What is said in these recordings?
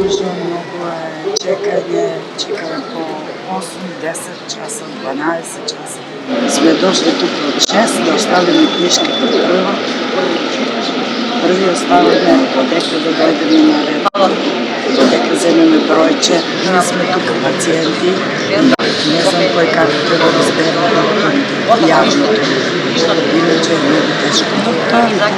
тежно, многу е чекање, чекаме по 8-10 часа, 12 часа. Сме дошли тука од 6 да оставиме книжките прво. Први оставаме додека да дојдеме на ред. Додека земеме бројче, ние сме тука пациенти. Не знам кој како треба да разбере докторите, јавното. Иначе е многу тешко. Докторите,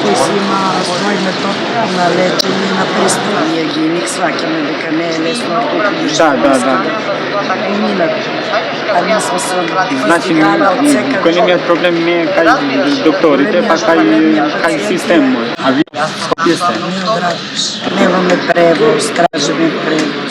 кои си има својмето на лечење и на пристап. Ние ги ник сваќаме дека не е лесно да минат. А ние сме се Значи, големиот проблем не е кај докторите, па кај системот. А вие Скопје сте? Немаме превоз, тражиме превоз.